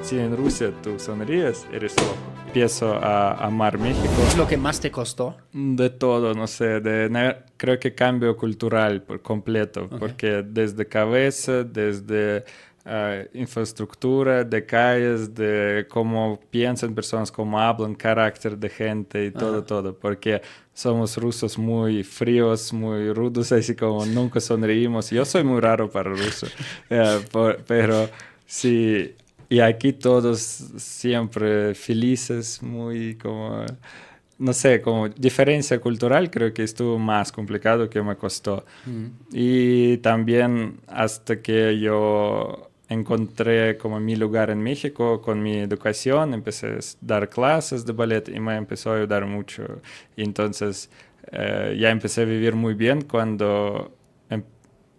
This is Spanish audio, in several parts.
Si en Rusia tú sonríes, eres loco. Empiezo a amar México. ¿Qué es lo que más te costó? De todo, no sé, creo que cambio cultural por completo, Okay. porque desde cabeza, desde infraestructura, de calles, de cómo piensan personas, cómo hablan, carácter de gente y todo, todo, porque somos rusos muy fríos, muy rudos, así como nunca sonreímos. Yo soy muy raro para ruso, pero sí. Y aquí todos siempre felices, muy como, no sé, como diferencia cultural creo que estuvo más complicado que me costó. Y también hasta que yo encontré como mi lugar en México con mi educación, empecé a dar clases de ballet y me empezó a ayudar mucho. Y entonces ya empecé a vivir muy bien cuando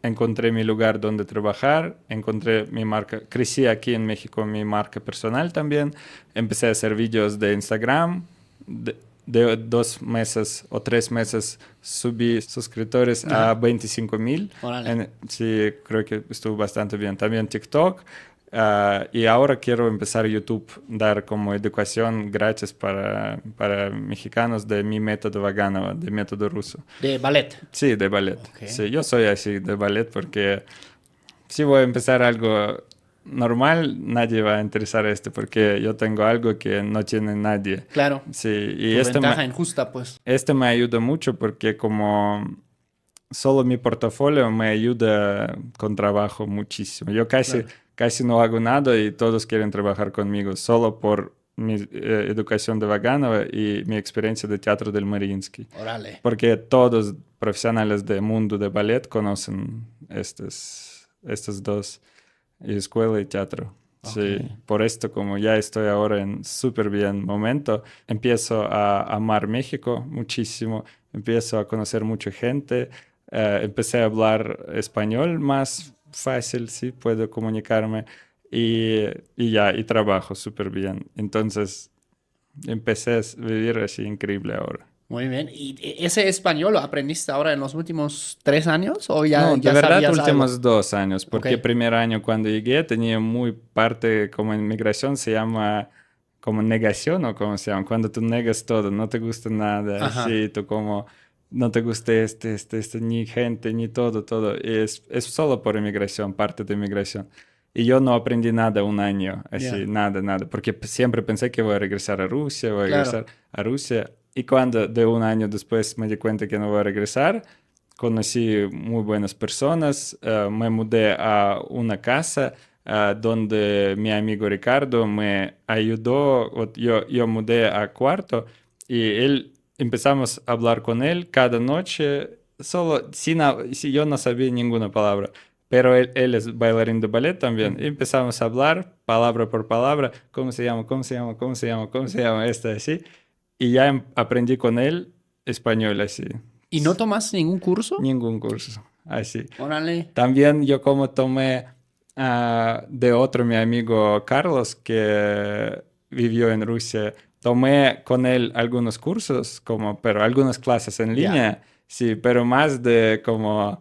encontré mi lugar donde trabajar, encontré mi marca, crecí aquí en México mi marca personal también, empecé a hacer vídeos de Instagram, de 2 meses o 3 meses subí suscriptores a 25,000. Sí, creo que estuvo bastante bien. También TikTok. Y ahora quiero empezar YouTube, dar como educación gratis para mexicanos de mi método Vaganova, de método ruso. ¿De ballet? Sí, de ballet. Okay. Sí, yo soy así de ballet porque si voy a empezar algo normal, nadie va a interesar a esto porque yo tengo algo que no tiene nadie. Claro. Sí, y tu ventaja injusta, pues. Este me ayuda mucho porque como solo mi portafolio me ayuda con trabajo muchísimo. Yo casi no hago nada y todos quieren trabajar conmigo solo por mi educación de Vaganova y mi experiencia de teatro del Mariinsky. Órale. Porque todos profesionales del mundo de ballet conocen estas dos, escuela y teatro. Okay. Sí, por esto como ya estoy ahora en súper bien momento, empiezo a amar México muchísimo, empiezo a conocer mucha gente, empecé a hablar español más fácil, sí, puedo comunicarme y trabajo súper bien. Entonces empecé a vivir así increíble ahora. Muy bien. ¿Y ese español lo aprendiste ahora en los últimos 3 años o No, ya de verdad, sabías últimos algo? 2 años, porque Okay. primer año cuando llegué tenía muy parte, como en migración se llama como negación o como se llama, cuando tú negas todo, no te gusta nada, Ajá. así, tú como no te gusta ni gente, ni todo, y es solo por inmigración, parte de inmigración. Y yo no aprendí nada un año, así, Yeah. nada, porque siempre pensé que voy a regresar a Rusia, voy a Claro. regresar a Rusia, y cuando de un año después me di cuenta que no voy a regresar, conocí muy buenas personas, me mudé a una casa donde mi amigo Ricardo me ayudó, yo mudé a cuarto y él empezamos a hablar con él cada noche, solo si yo no sabía ninguna palabra, pero él es bailarín de ballet también. Y empezamos a hablar palabra por palabra, cómo se llama, cómo se llama, cómo se llama, cómo se llama, así, y ya aprendí con él español así. ¿Y no tomas ningún curso? Ningún curso, así. Órale. También yo como tomé de otro mi amigo Carlos que vivió en Rusia, tomé con él algunos cursos, pero algunas clases en Ya. línea, sí, pero más de como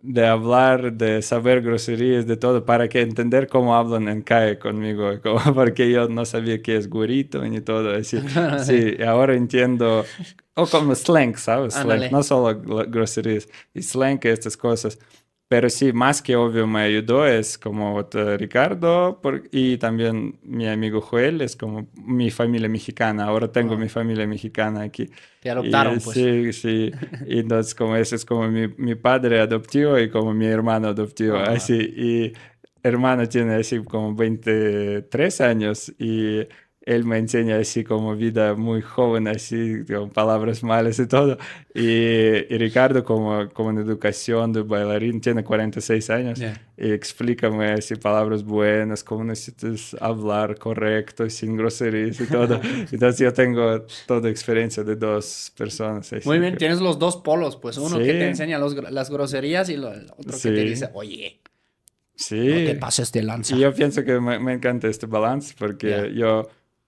de hablar, de saber groserías, de todo, para que entender cómo hablan en calle conmigo, como porque yo no sabía qué es güerito ni todo, así. Sí, ahora entiendo, o como slang, ¿sabes? Slang, Ándale. no solo groserías, y slang, estas cosas. Pero sí, más que obvio me ayudó es como Ricardo y también mi amigo Joel, es como mi familia mexicana. Ahora tengo Oh, mi familia mexicana aquí. te Y adoptaron, pues. sí, sí. Y entonces como ese es como mi padre adoptivo y como mi hermano adoptivo. Oh, Así. Y hermano tiene así como 23 años y él me enseña así como vida muy joven, así con palabras malas y todo. Y Ricardo como en educación de bailarín tiene 46 años yeah. y explícame así palabras buenas, cómo necesitas hablar correcto, sin groserías y todo. Entonces yo tengo toda experiencia de dos personas Muy así bien, que tienes los dos polos, pues uno que te sí, enseña las groserías y el otro que te sí, dice, oye, no te sí. pases de Y yo lanza. pienso que me encanta este balance Ya. porque yo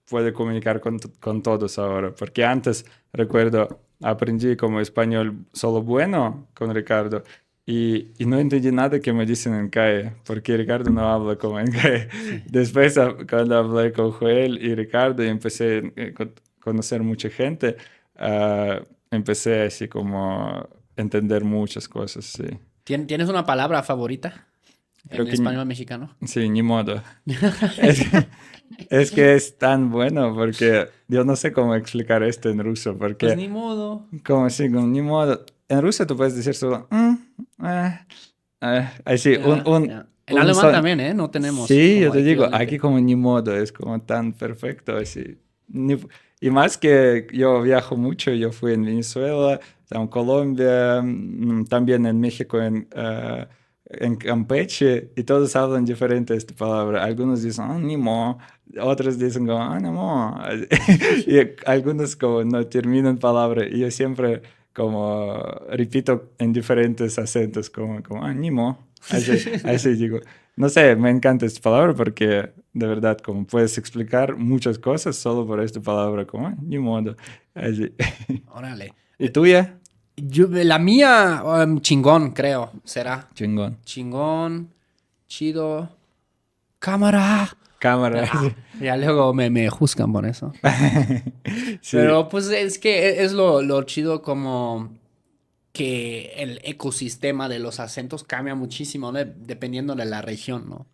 puedo comunicar con todos ahora. Porque antes, recuerdo, aprendí como español solo bueno con Ricardo y no entendí nada que me dicen en calle, porque Ricardo no habla como en calle. Después, cuando hablé con Joel y Ricardo y empecé a conocer mucha gente, empecé así como a entender muchas cosas, sí. ¿Tienes una palabra favorita Creo en que español mexicano? sí, ni modo. Es, es que es tan bueno porque yo no sé cómo explicar esto en ruso, Pues porque ni modo. como así, como ni modo. En ruso tú puedes decir solo así, Ya, ya. En un alemán son. también, ¿eh? No tenemos Sí, yo como te digo, aquí equivalente. como ni modo, es como tan perfecto así. Y más que yo viajo mucho, yo fui en Venezuela, en Colombia, también en México, en Campeche, y todos hablan diferente esta palabra. Algunos dicen, ni mo, otros dicen como, ni mo. Y algunos como no terminan palabra, y yo siempre como repito en diferentes acentos, como ni mo. Así digo. No sé, me encanta esta palabra porque de verdad, como puedes explicar muchas cosas solo por esta palabra, como, ni modo. Así. Órale. ¿Y tuya? La mía, chingón, creo, será. Chingón. Chingón, chido, cámara. Cámara. Ah, ya luego me juzgan por eso. Sí, Pero pues es que es lo chido como que el ecosistema de los acentos cambia muchísimo, ¿no? Dependiendo de la región, ¿no?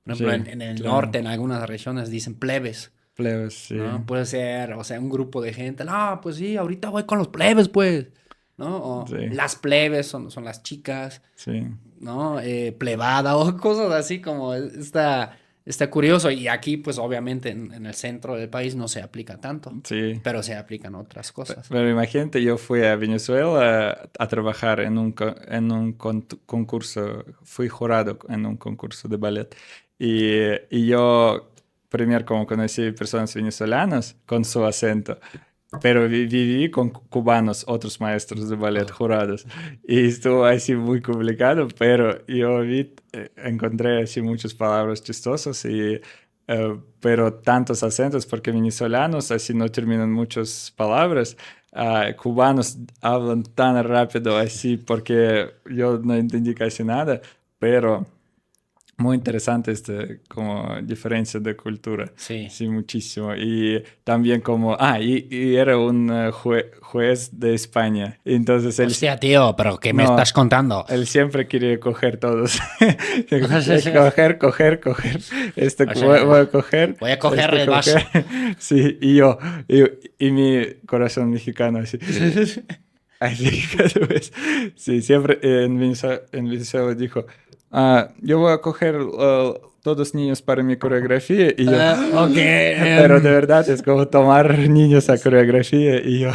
Por ejemplo, sí, en el claro. norte, en algunas regiones dicen plebes, Plebes, sí, ¿no? Puede ser, o sea, un grupo de gente, no, pues sí, ahorita voy con los plebes, pues, ¿no? O sí, las plebes son las chicas, sí, ¿no? Plebada o cosas así como está curioso. Y aquí, pues obviamente en el centro del país no se aplica tanto, sí. pero se aplican otras cosas. Pero imagínate, yo fui a Venezuela a trabajar en un concurso, fui jurado en un concurso de ballet. Y yo primero como conocí personas venezolanas con su acento, pero viví con cubanos, otros maestros de ballet Oh. jurados. Y estuvo así muy complicado, pero yo encontré así muchas palabras chistosas pero tantos acentos, porque venezolanos así no terminan muchas palabras. Cubanos hablan tan rápido así porque yo no entendí casi nada, pero muy interesante como diferencia de cultura, Sí. sí, muchísimo. Y también como, y era un juez de España, entonces Hostia, tío, pero ¿qué me no, estás contando? él siempre quería coger todos. Coger. O Voy a sea, coger, voy a coger el coger. vaso. Sí, y mi corazón mexicano así. Así cada vez. Sí, siempre en Venezuela dijo, yo voy a coger todos niños para mi coreografía y yo, Ok. pero de verdad es como tomar niños a coreografía y yo,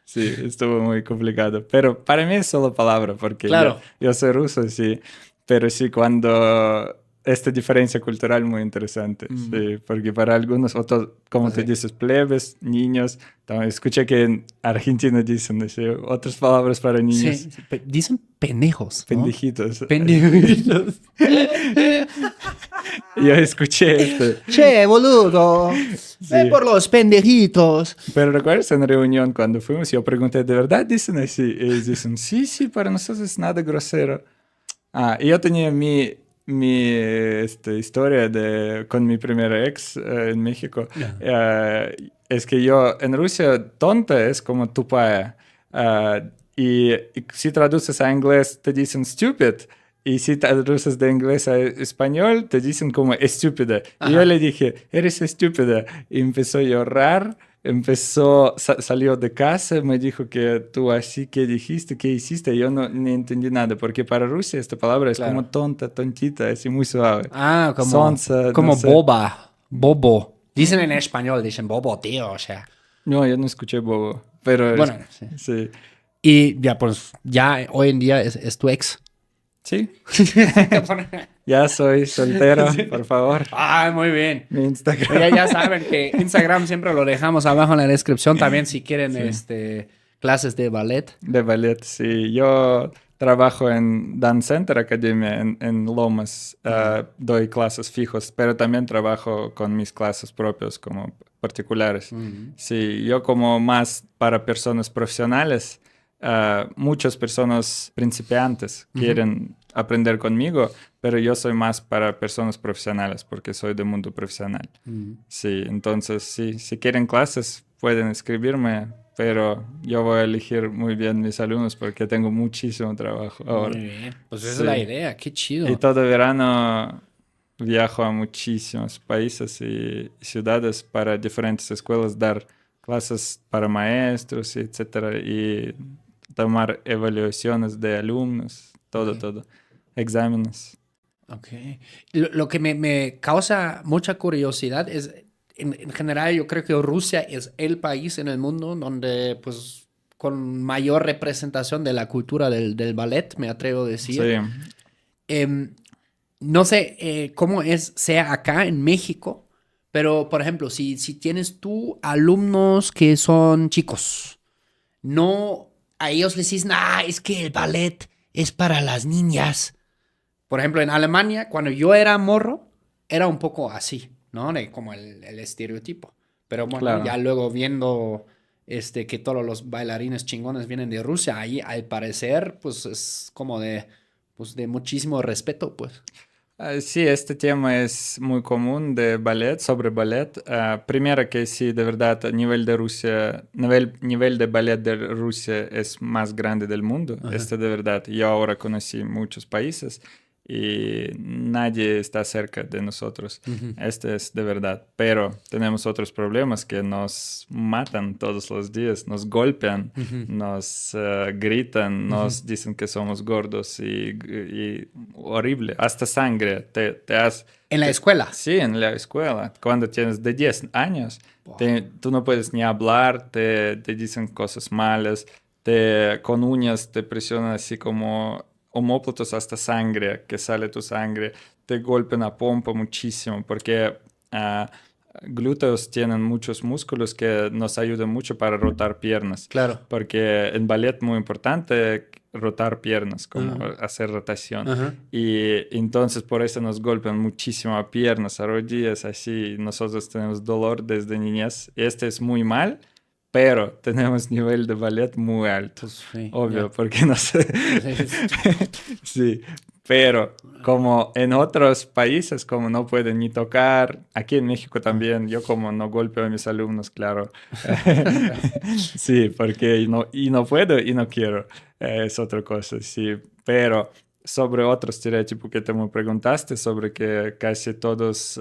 sí, estuvo muy complicado. Pero para mí es solo palabra, porque Claro. yo soy ruso, sí, pero sí cuando esta diferencia cultural muy interesante, sí, porque para algunos, como Pues te sí. dices, plebes, niños, también escuché que en Argentina dicen sí, otras palabras para niños, Sí, dicen pendejos, ¿no? pendejitos. Pendejos. Yo escuché esto, Che, boludo. Ve sí. por los pendejitos. Pero recuerdas en reunión cuando fuimos, yo pregunté, ¿de verdad dicen así? Y ellos dicen, sí, sí, para nosotros es nada grosero. Y yo tenía mi historia con mi primera ex en México. Es que yo, en Rusia, tonta es como tupая. Y si traduces a inglés, te dicen stupid. Y si traduces de inglés a español, te dicen como estúpida. Y yo Ajá. le dije, eres estúpida. Y empezó a llorar. Salió de casa, me dijo que tú así, ¿qué dijiste? ¿Qué hiciste? Yo no ni entendí nada, porque para Rusia esta palabra es como Claro. tonta, tontita, así muy suave. Ah, Sonsa, no como sé. boba. Bobo. Dicen en español, dicen bobo, tío. O sea. No, yo no escuché bobo, pero Bueno, sí. sí. Y ya, pues, ya hoy en día es tu ex. Sí, ya soy soltero, por favor. Ah, muy bien. Mi Oye, Instagram. ya saben que Instagram siempre lo dejamos abajo en la descripción. También si quieren Sí. clases de ballet. De ballet, sí. Yo trabajo en Dance Center Academia en Lomas. Doy clases fijos, pero también trabajo con mis clases propias como particulares. Sí, yo como más para personas profesionales, muchas personas principiantes quieren aprender conmigo, pero yo soy más para personas profesionales porque soy del mundo profesional. Sí, entonces sí, si quieren clases pueden escribirme, pero yo voy a elegir muy bien mis alumnos porque tengo muchísimo trabajo ahora. Muy bien. Pues esa es la Sí, idea. Qué y chido. todo verano viajo a muchísimos países y ciudades para diferentes escuelas, dar clases para maestros, etcétera, y tomar evaluaciones de alumnos, todo, Ok. todo, exámenes. Ok. Lo que me causa mucha curiosidad es, en general, yo creo que Rusia es el país en el mundo donde, pues, con mayor representación de la cultura del ballet, me atrevo a Sí, decir. Em, no sé cómo sea acá en México, pero, por ejemplo, si tienes tú alumnos que son chicos, no a ellos les dices, nah, es que el ballet es para las niñas. Por ejemplo, en Alemania, cuando yo era morro, era un poco así, ¿no? Como el estereotipo. Pero bueno, ya claro. luego viendo que todos los bailarines chingones vienen de Rusia, ahí al parecer, pues es como pues, de muchísimo respeto, pues. Sí, este tema es muy común de ballet, sobre ballet. Primero que sí, de verdad, a nivel de Rusia, nivel de ballet de Rusia es más grande del mundo. Ajá. Este de verdad. Yo ahora conocí muchos países y nadie está cerca de nosotros. Ujú, Este es de verdad. Pero tenemos otros problemas que nos matan todos los días, nos golpean, ujú, nos gritan, ujú. nos dicen que somos gordos y horrible, hasta sangre. En la escuela. Sí, en la escuela, cuando tienes de 10 años, Buah. tú no puedes ni hablar, te dicen cosas malas, con uñas te presionan así como omóplatos hasta sangre, que sale tu sangre, te golpean a pompa muchísimo porque ah, glúteos tienen muchos músculos que nos ayudan mucho para rotar piernas, Claro. porque en ballet muy importante rotar piernas, como Ajá, hacer rotación. ajá. Y entonces por eso nos golpean muchísimo a piernas, a rodillas, así nosotros tenemos dolor desde niñez. Este es muy mal, pero tenemos nivel de ballet muy alto. Pues sí, Obvio, ya. porque no sé. Sí, pero como en otros países, como no pueden ni tocar, aquí en México también, yo como no golpeo a mis alumnos, claro. Sí, porque y no puedo y no quiero, es otra cosa, sí. Pero sobre otro estereotipo que te me preguntaste, sobre que casi todos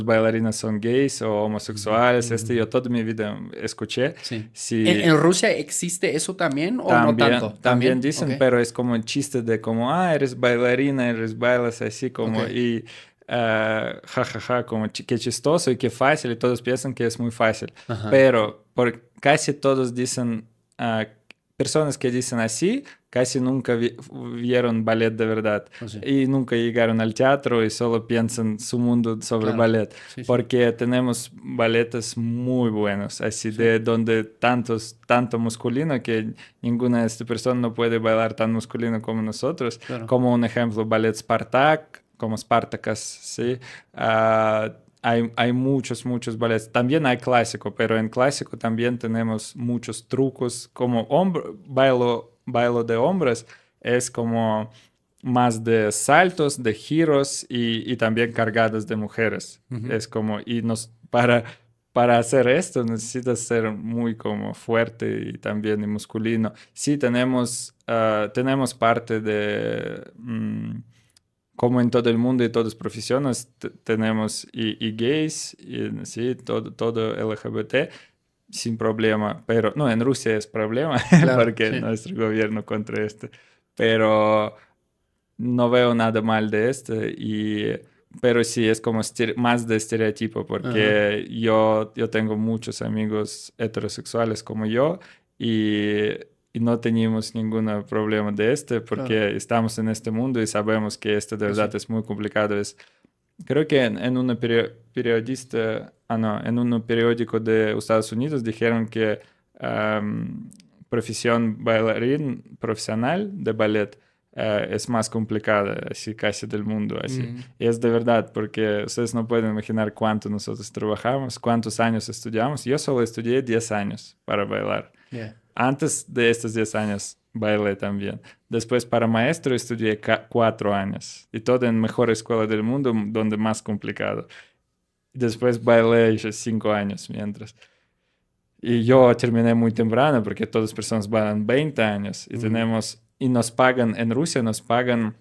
bailarines son gays o homosexuales, yo toda mi vida escuché. Sí. Sí, ¿En Rusia existe eso también o no tanto? también ¿También? Ok. dicen, pero es como un chiste de como, eres bailarina, eres bailas así Ok. como, y ja, ja, ja, como qué chistoso y qué fácil, y todos piensan que es muy fácil. Ajá. Pero casi todos dicen, personas que dicen así, casi nunca vieron ballet de verdad. Pues sí. Y nunca llegaron al teatro y solo piensan su mundo sobre Claro. ballet. Sí, sí. Porque tenemos balletes muy buenos, así Sí. de donde tanto masculino que ninguna de estas personas no puede bailar tan masculino como nosotros. Claro. Como un ejemplo, ballet Spartak, como Spartacus, ¿sí? Hay muchos ballets. También hay clásico, pero en clásico también tenemos muchos trucos. Como bailo de hombres es como más de saltos, de giros y también cargadas de mujeres. Ujú. Es como, para hacer esto necesitas ser muy como fuerte y también y masculino. Sí, tenemos parte de, como en todo el mundo y todas profesiones, tenemos y gays, y, sí, todo LGBT sin problema, pero no, en Rusia es problema Claro, porque sí. nuestro gobierno contra este, pero no veo nada mal de este pero sí es como más de estereotipo Ajá. porque yo tengo muchos amigos heterosexuales como yo y, y no teníamos ningún problema de este Claro. porque estamos en este mundo y sabemos que esto de Pues sí. verdad es muy complicado. Creo que en un periodista, no, en un periódico de Estados Unidos dijeron que profesión bailarín profesional de ballet es más complicada, así casi del mundo, así. Mm, Y es de verdad, porque ustedes no pueden imaginar cuánto nosotros trabajamos, cuántos años estudiamos. Yo solo estudié 10 años para bailar. yeah. antes de estos 10 años bailé también. Después para maestro estudié 4 años y todo en mejor escuela del mundo, donde más complicado. Después bailé 5 años mientras. Y yo terminé muy temprano porque todas las personas bailan 20 años y nos pagan, en Rusia nos pagan,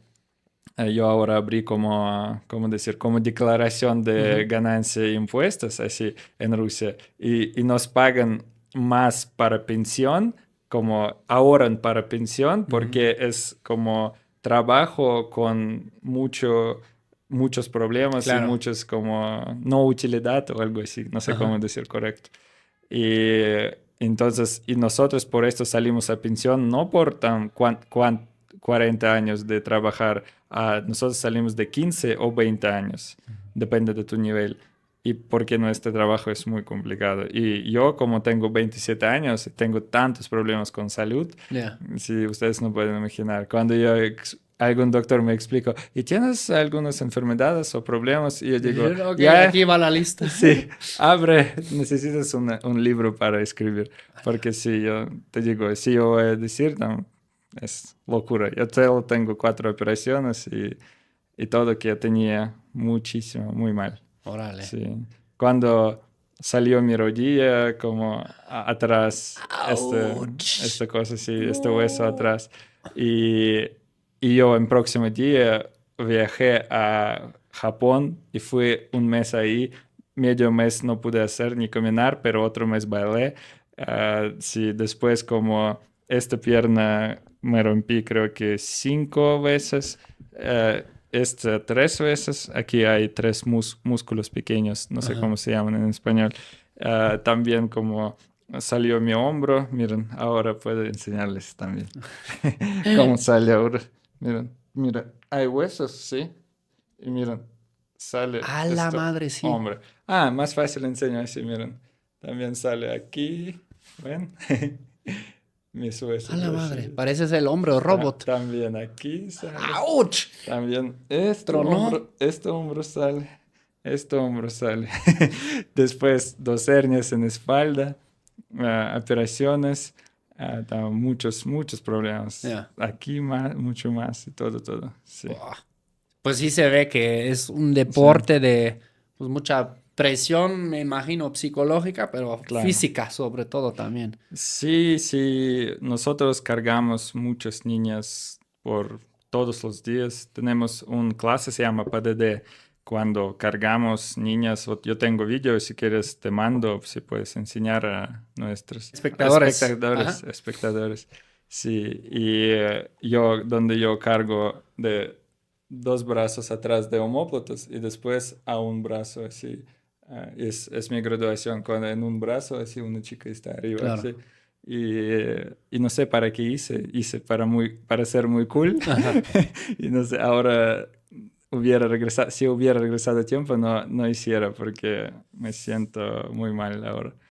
yo ahora abrí como decir, como declaración de ganancia e impuestos, así en Rusia, y nos pagan más para pensión, como ahorran para pensión, porque es como trabajo con muchos problemas y Claro. muchos como no utilidad o algo así, no sé cómo decir correcto. Y entonces, y nosotros por esto salimos a pensión, no por 40 años de trabajar, nosotros salimos de 15 o 20 años, depende de tu nivel. Y porque nuestro trabajo es muy complicado. Y yo, como tengo 27 años, tengo tantos problemas con salud, Yeah. si ustedes no pueden imaginar. Cuando algún doctor me explica, ¿y tienes algunas enfermedades o problemas? Y yo digo, Ok, ya, aquí va la lista. sí, abre, necesitas un libro para escribir. Porque si yo te digo, si yo voy a decir, no, es locura. Yo tengo 4 operaciones y todo que yo tenía muchísimo, muy mal. Órale. Sí. Cuando salió mi rodilla, como atrás, Ouch. esta cosa, sí, este hueso atrás. Y, y yo en próximo día viajé a Japón y fui un mes ahí. Medio mes no pude hacer ni caminar, pero otro mes bailé. Sí, después como esta pierna me rompí creo que 5 veces. Esta 3 veces. Aquí hay 3 músculos pequeños, no sé cómo se llaman en español. También como salió mi hombro, miren, ahora puedo enseñarles también cómo sale ahora. Miren, mira, hay huesos, ¿sí? Y miren, sale A la esto, madre, sí. hombro. Más fácil enseño así, miren. También sale aquí, ¿ven? Mis huesos. A la así. madre. Pareces el hombre robot. También aquí sale. ¡Auch! También Tronó. este hombro sale. Este hombro sale. Después 2 hernias en espalda, operaciones, muchos problemas. Yeah. Aquí mucho más y todo. Sí. Buah. Pues sí se ve que es un deporte de pues, mucha presión, me imagino, psicológica, pero Claro. física sobre todo también. Sí, nosotros cargamos muchas niñas por todos los días. Tenemos una clase, se llama PDD, cuando cargamos niñas. Yo tengo vídeos, si quieres te mando, si puedes enseñar a nuestros Espectadores. espectadores. Sí, y donde yo cargo de 2 brazos atrás de omóplatos y después a un brazo así. Es mi graduación cuando en un brazo así una chica está arriba. Claro. Así. Y no sé para qué hice para ser muy cool. Y no sé, ahora si hubiera regresado a tiempo no hiciera porque me siento muy mal ahora.